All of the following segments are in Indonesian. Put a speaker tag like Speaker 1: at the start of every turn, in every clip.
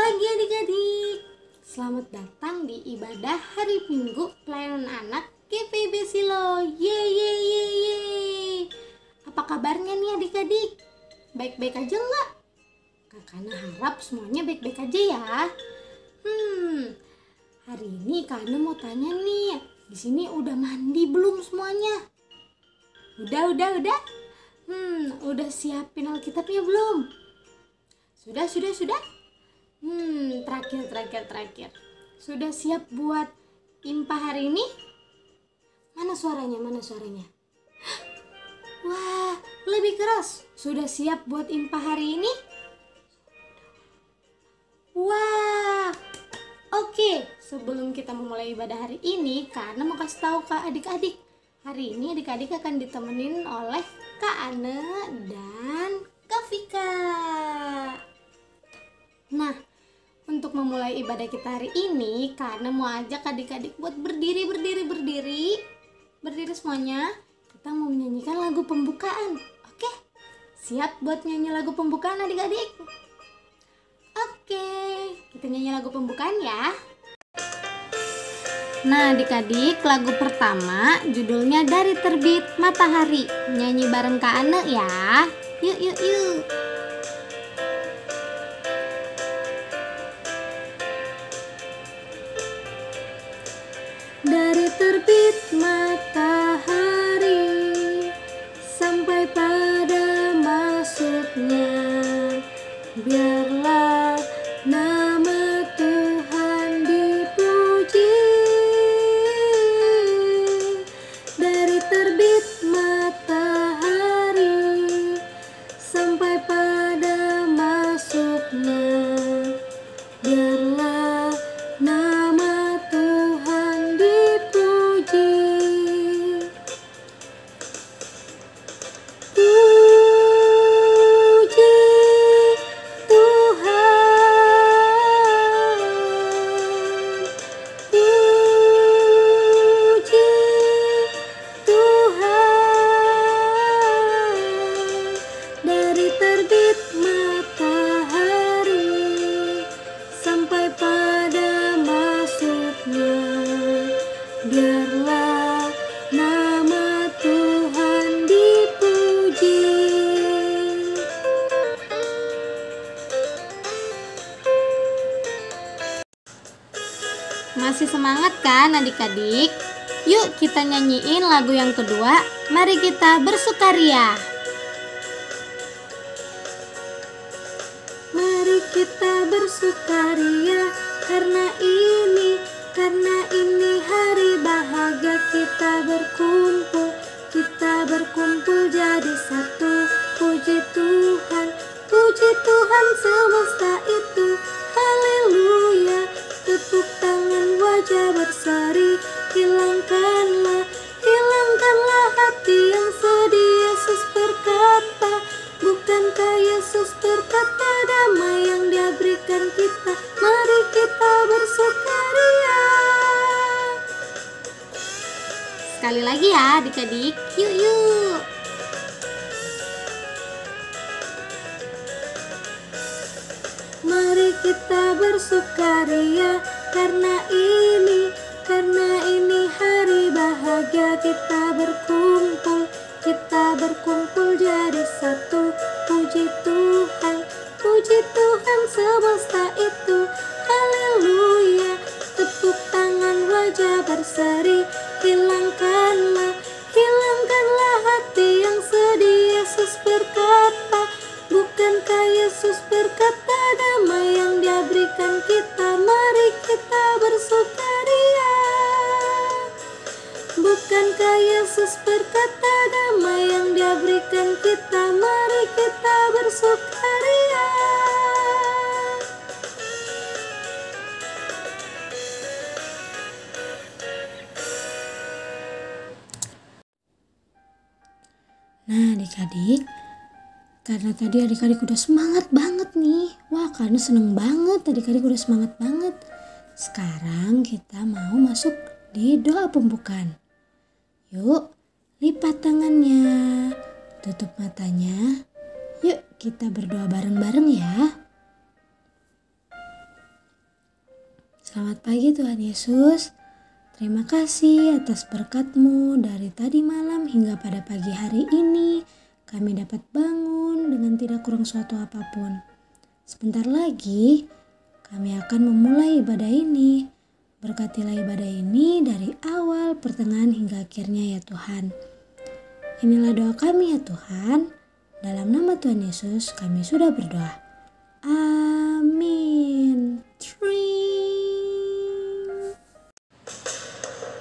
Speaker 1: pagi adik-adik. Selamat datang di ibadah hari Minggu pelayanan anak GPIB Silo. Yeay. Apa kabarnya nih adik-adik? Baik-baik aja nggak? Kakak harap semuanya baik-baik aja ya. Hari ini Kakak mau tanya nih, di sini udah mandi belum semuanya? Udah. Udah siapin Alkitabnya belum? Sudah. Terakhir. Sudah siap buat impa hari ini? Mana suaranya? Wah, lebih keras. Sudah siap buat impa hari ini? Wah, oke. Sebelum kita memulai ibadah hari ini, karena mau kasih tahu ke adik-adik, hari ini adik-adik akan ditemenin oleh Kak Ane dan Kak Vika. Nah, untuk memulai ibadah kita hari ini, karena mau ajak adik-adik buat berdiri semuanya. Kita mau menyanyikan lagu pembukaan. Oke, siap buat nyanyi lagu pembukaan adik-adik? Oke, kita nyanyi lagu pembukaan ya. Nah adik-adik, lagu pertama judulnya Dari Terbit Matahari. Nyanyi bareng Kak Ane ya. Yuk. Dari terbit matahari sampai pada masuknya, biarlah nama Tuhan dipuji. Dari terbit matahari sampai pada masuknya, biarlah nama Tuhan dipuji. Puji Tuhan, puji Tuhan. Dari terbit matahari sampai pada masuknya, biarlah nama Tuhan dipuji. Masih semangat kan adik-adik? Yuk kita nyanyiin lagu yang kedua. Mari kita bersukaria. Mari kita bersukaria karena ini hari bahagia. Kita berkumpul jadi satu. Puji Tuhan semesta itu. Haleluya, tepuk tangan wajah berseri. Hilangkanlah hati yang sedih. Yesus berkata, bukankah Yesus berkata damai yang Dia berikan kita? Mari kita bersukaria. Sekali lagi ya adik-adik, yuk. Mari kita bersukaria karena ini hari bahagia. Kita berkumpul jadi satu. Puji Tuhan semesta itu. Haleluya, tepuk tangan wajah berseri. Hilangkanlah hati yang sedih. Yesus berkata, bukankah Yesus berkata damai yang Dia berikan kita? Mari kita bersukaria. Bukankah Yesus berkata damai yang Dia berikan kita? Mari kita bersukaria. Nah adik-adik, karena tadi adik-adik udah semangat banget nih. Wah, karena seneng banget adik-adik udah semangat banget. Sekarang kita mau masuk di doa pembukaan. Yuk, lipat tangannya, tutup matanya. Yuk kita berdoa bareng-bareng ya. Selamat pagi Tuhan Yesus. Terima kasih atas berkat-Mu dari tadi malam hingga pada pagi hari ini. Kami dapat bangun dengan tidak kurang suatu apapun. Sebentar lagi kami akan memulai ibadah ini. Berkatilah ibadah ini dari awal, pertengahan hingga akhirnya ya Tuhan. Inilah doa kami ya Tuhan. Dalam nama Tuhan Yesus kami sudah berdoa. Amin.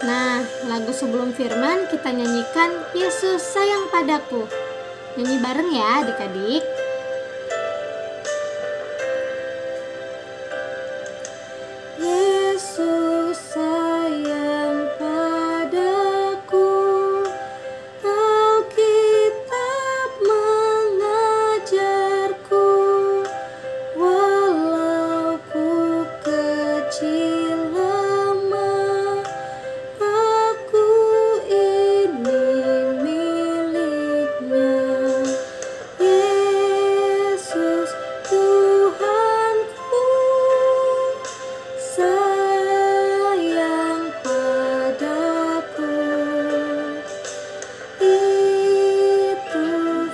Speaker 1: Nah, lagu sebelum firman kita nyanyikan Yesus sayang padaku. Nyanyi bareng ya adik-adik. Yesus sayang padaku, Alkitab mengajarku, walau ku kecil lemah, aku ini miliknya. Yesus Tuhanku sayang padaku. Itu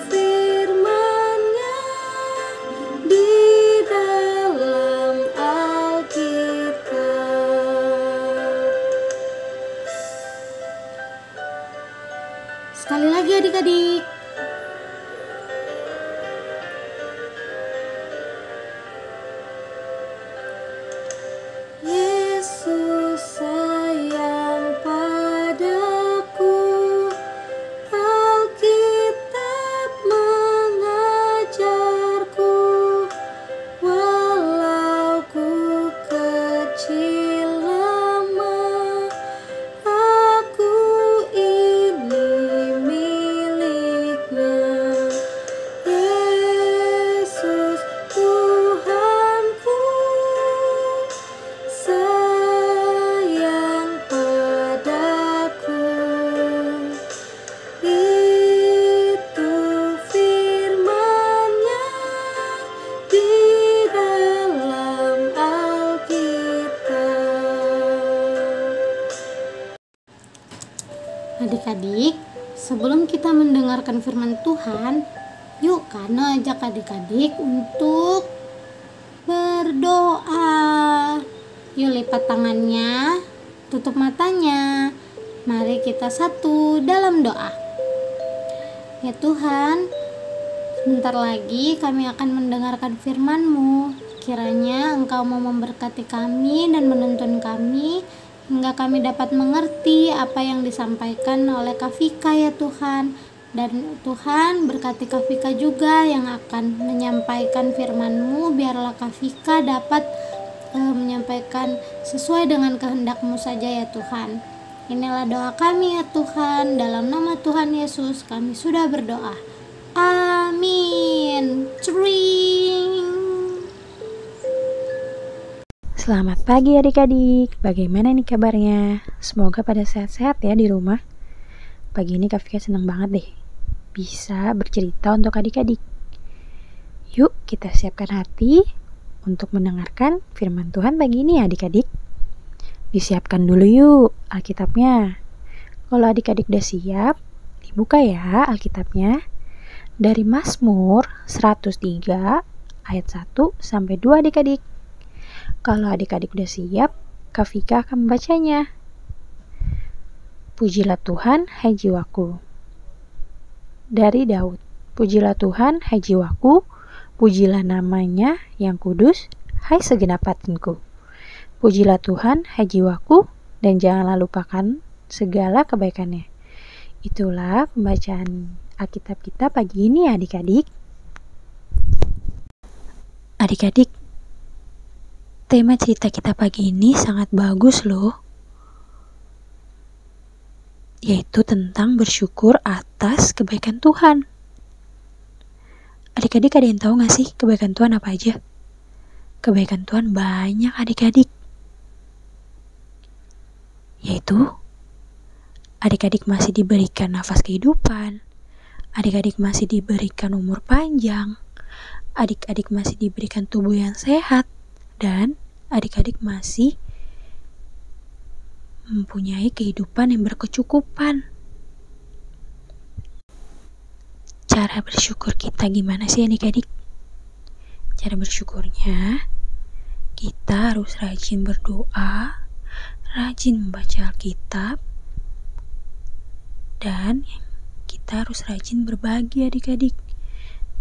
Speaker 1: firman-Nya di dalam Alkitab. Sekali lagi adik-adik. Yesus sayang padaku, Alkitab mengajarku, walau ku kecil lemah, aku ini miliknya. Yesus Tuhanku sayang padaku. Itu firman-Nya di dalam Alkitab. Adik-adik, sebelum kita mendengarkan firman Tuhan, yuk Kano ajak adik-adik untuk berdoa. Yuk lipat tangannya, tutup matanya. Mari kita satu dalam doa. Ya Tuhan, sebentar lagi kami akan mendengarkan firman-Mu. Kiranya Engkau mau memberkati kami dan menuntun kami hingga kami dapat mengerti apa yang disampaikan oleh Kak Vika ya Tuhan. Dan Tuhan berkati Kak Vika juga yang akan menyampaikan firman-Mu. Biarlah Kak Vika dapat menyampaikan sesuai dengan kehendak-Mu saja ya Tuhan. Inilah doa kami ya Tuhan. Dalam nama Tuhan Yesus kami sudah berdoa. Amin. Tring.
Speaker 2: Selamat pagi adik-adik, bagaimana nih kabarnya? Semoga pada sehat-sehat ya di rumah. Pagi ini Kak Vika senang banget deh bisa bercerita untuk adik-adik. Yuk kita siapkan hati untuk mendengarkan firman Tuhan pagi ini ya adik-adik. Disiapkan dulu yuk Alkitabnya. Kalau adik-adik udah siap, dibuka ya Alkitabnya. Dari Mazmur 103 ayat 1 sampai 2 adik-adik. Kalau adik-adik udah siap, Kak Vika akan membacanya. Pujilah Tuhan, hai jiwaku. Dari Daud. Pujilah Tuhan, hai jiwaku. Pujilah namanya yang kudus, hai segenap batinku. Pujilah Tuhan, hai jiwaku, dan janganlah lupakan segala kebaikannya. Itulah pembacaan Alkitab kita pagi ini adik-adik. Adik-adik, tema cerita kita pagi ini sangat bagus loh. Yaitu tentang bersyukur atas kebaikan Tuhan. Adik-adik ada yang tahu gak sih kebaikan Tuhan apa aja? Kebaikan Tuhan banyak adik-adik. Yaitu adik-adik masih diberikan nafas kehidupan, adik-adik masih diberikan umur panjang, adik-adik masih diberikan tubuh yang sehat, dan adik-adik masih mempunyai kehidupan yang berkecukupan. Cara bersyukur kita gimana sih adik-adik? Cara bersyukurnya, kita harus rajin berdoa, rajin membaca Alkitab, dan kita harus rajin berbagi adik-adik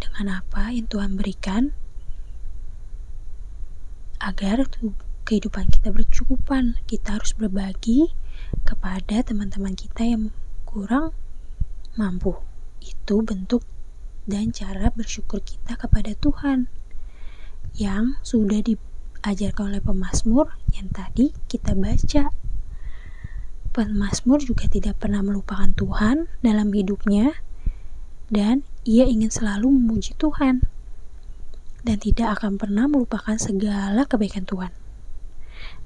Speaker 2: dengan apa yang Tuhan berikan agar kehidupan kita berkecukupan. Kita harus berbagi kepada teman-teman kita yang kurang mampu. Itu bentuk dan cara bersyukur kita kepada Tuhan yang sudah diajarkan oleh pemazmur yang tadi kita baca. Pemazmur juga tidak pernah melupakan Tuhan dalam hidupnya, dan ia ingin selalu memuji Tuhan dan tidak akan pernah melupakan segala kebaikan Tuhan.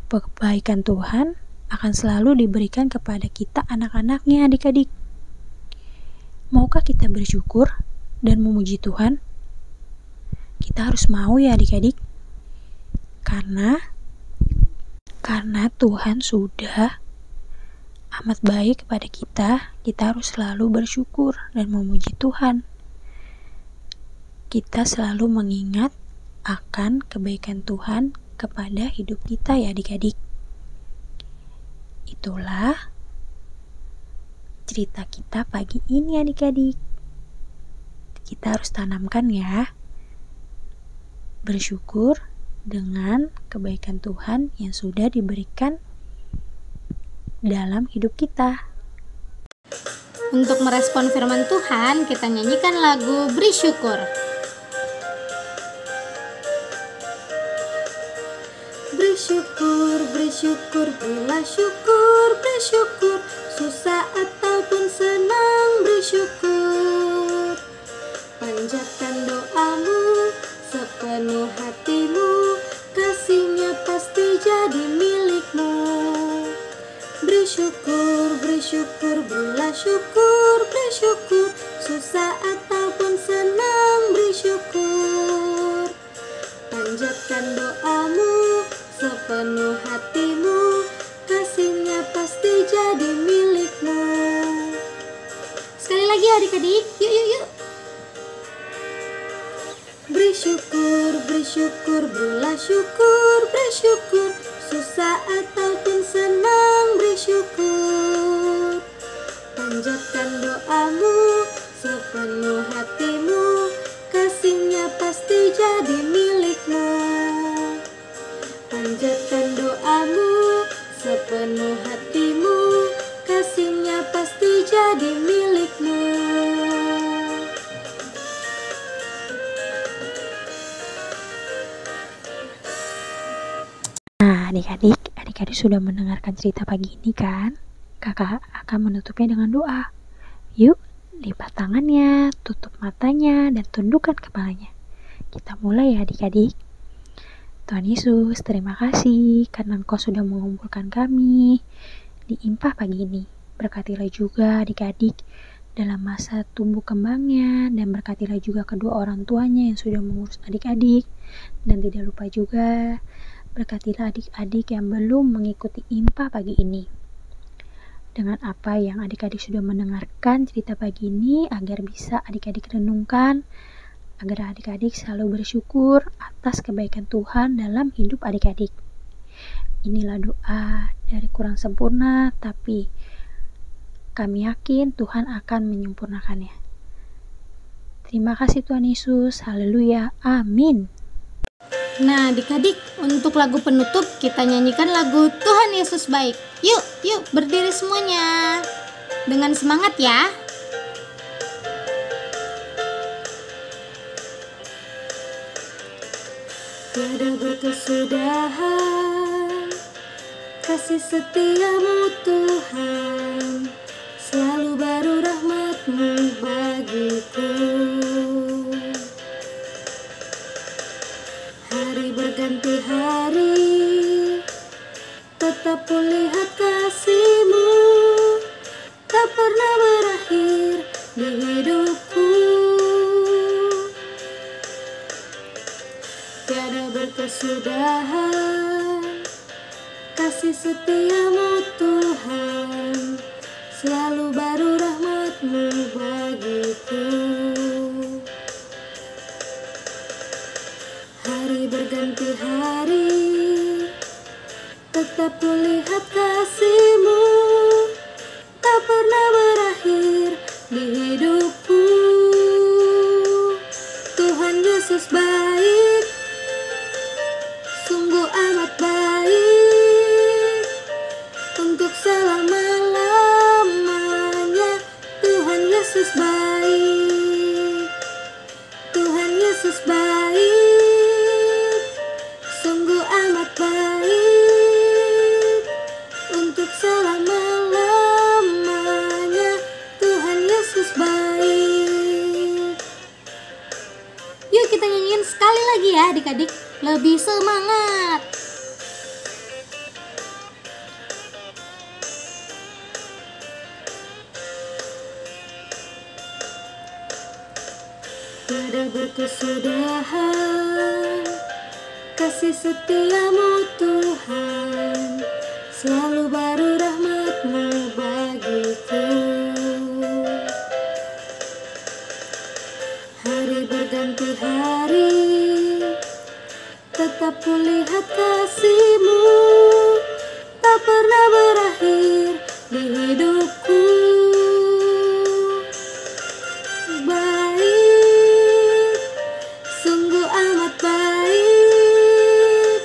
Speaker 2: Kebaikan Tuhan akan selalu diberikan kepada kita anak-anaknya adik-adik. Maukah kita bersyukur dan memuji Tuhan? Kita harus mau ya adik-adik, karena Tuhan sudah amat baik kepada kita harus selalu bersyukur dan memuji Tuhan. Kita selalu mengingat akan kebaikan Tuhan kepada hidup kita ya adik-adik. Itulah cerita kita pagi ini adik-adik. Kita harus tanamkan ya, bersyukur dengan kebaikan Tuhan yang sudah diberikan dalam hidup kita.
Speaker 1: Untuk merespon firman Tuhan, kita nyanyikan lagu Beri Syukur. Beri syukur, beri syukur, berilah syukur, beri syukur, susah ataupun senang, beri syukur. Panjatkan doamu sepenuh hatimu, kasihnya pasti jadi milikmu. Beri syukur, berilah syukur, beri syukur, susah ataupun senang, beri syukur. Panjatkan doamu sepenuh hatimu, kasihnya pasti jadi milikmu. Sekali lagi adik-adik, yuk. Beri syukur, berilah syukur, beri syukur, susah ataupun senang, beri syukur. Panjatkan doamu sepenuh hatimu, kasihnya pasti jadi milikmu. Panjatkan doamu sepenuh hatimu, kasihnya pasti jadi milikmu.
Speaker 2: Nah adik-adik sudah mendengarkan cerita pagi ini kan? Kakak akan menutupnya dengan doa. Yuk, lipat tangannya, tutup matanya, dan tundukkan kepalanya. Kita mulai ya adik-adik. Tuhan Yesus, terima kasih karena Engkau sudah mengumpulkan kami di IMPA pagi ini. Berkatilah juga adik-adik dalam masa tumbuh kembangnya, dan berkatilah juga kedua orang tuanya yang sudah mengurus adik-adik. Dan tidak lupa juga berkatilah adik-adik yang belum mengikuti IMPA pagi ini. Dengan apa yang adik-adik sudah mendengarkan cerita pagi ini, agar bisa adik-adik renungkan, agar adik-adik selalu bersyukur atas kebaikan Tuhan dalam hidup adik-adik. Inilah doa dari kurang sempurna, tapi kami yakin Tuhan akan menyempurnakannya. Terima kasih Tuhan Yesus, haleluya, amin.
Speaker 1: Nah adik-adik, untuk lagu penutup kita nyanyikan lagu Tuhan Yesus Baik. Yuk berdiri semuanya dengan semangat ya. Tiada berkesudahan kasih setiamu Tuhan, selalu baru rahmat-Mu bagiku. Hari berganti hari, tetap kulihat kasih-Mu, tak pernah berakhir di hidupku. Tiada berkesudahan kasih setiamu Tuhan, selalu baru rahmat-Mu bagiku. Hari berganti hari, tetap kulihat kasih-Mu, tak pernah berakhir di hidupku. Tuhan Yesus baik, sungguh amat baik, untuk selama-lamanya. Tuhan Yesus baik, Tuhan Yesus baik, sungguh amat baik, untuk selama-lamanya. Tuhan Yesus baik. Yuk kita nyanyiin sekali lagi ya adik-adik, lebih semangat. Tiada berkesudahan kasih setiamu Tuhan, selalu baru rahmat-Mu bagiku. Hari berganti hari, tetap kulihat kasih-Mu, tak pernah berakhir di hidupku. Baik, sungguh amat baik,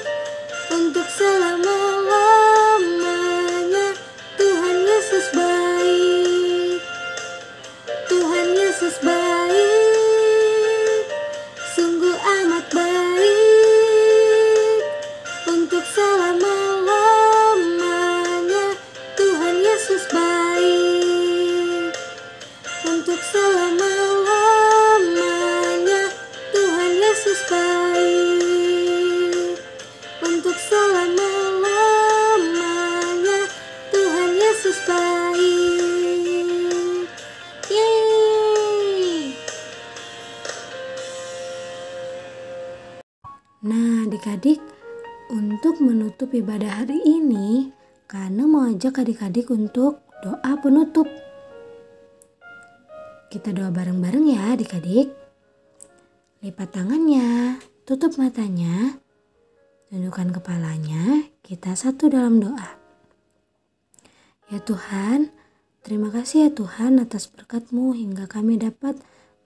Speaker 1: untuk selama-lamanya. Tuhan Yesus baik, Tuhan Yesus baik, sungguh amat baik, untuk selama-lamanya. Tuhan Yesus baik, untuk selama-lamanya. Tuhan Yesus baik, untuk selama-lamanya. Tuhan Yesus baik. Yeay. Nah adik-adik, untuk menutup ibadah hari ini, Kana mau ajak adik-adik untuk doa penutup. Kita doa bareng-bareng ya adik-adik. Lipat tangannya, tutup matanya, tundukkan kepalanya, kita satu dalam doa. Ya Tuhan, terima kasih ya Tuhan atas berkat-Mu hingga kami dapat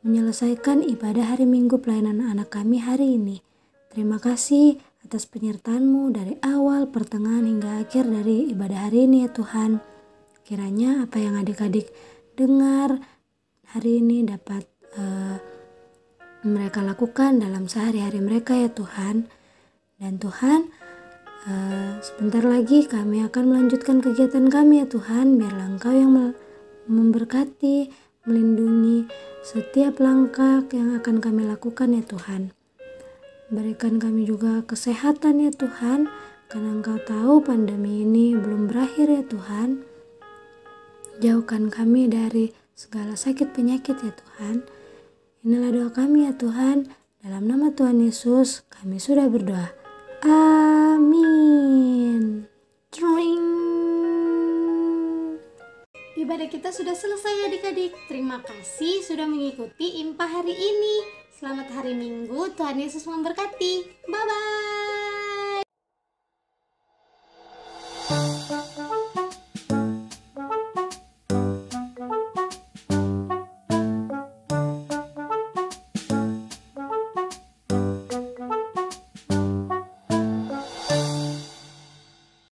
Speaker 1: menyelesaikan ibadah hari Minggu pelayanan anak kami hari ini. Terima kasih atas penyertaan-Mu dari awal, pertengahan hingga akhir dari ibadah hari ini ya Tuhan. Kiranya apa yang adik-adik dengar hari ini dapat mereka lakukan dalam sehari-hari mereka ya Tuhan. Dan Tuhan, sebentar lagi kami akan melanjutkan kegiatan kami ya Tuhan. Biarlah Engkau yang memberkati, melindungi setiap langkah yang akan kami lakukan ya Tuhan. Berikan kami juga kesehatan ya Tuhan, karena Engkau tahu pandemi ini belum berakhir ya Tuhan. Jauhkan kami dari segala sakit penyakit ya Tuhan. Inilah doa kami ya Tuhan. Dalam nama Tuhan Yesus kami sudah berdoa. Amin. Tring. Ibadah kita sudah selesai adik-adik. Terima kasih sudah mengikuti IMPA hari ini. Selamat hari Minggu, Tuhan Yesus memberkati. Bye-bye.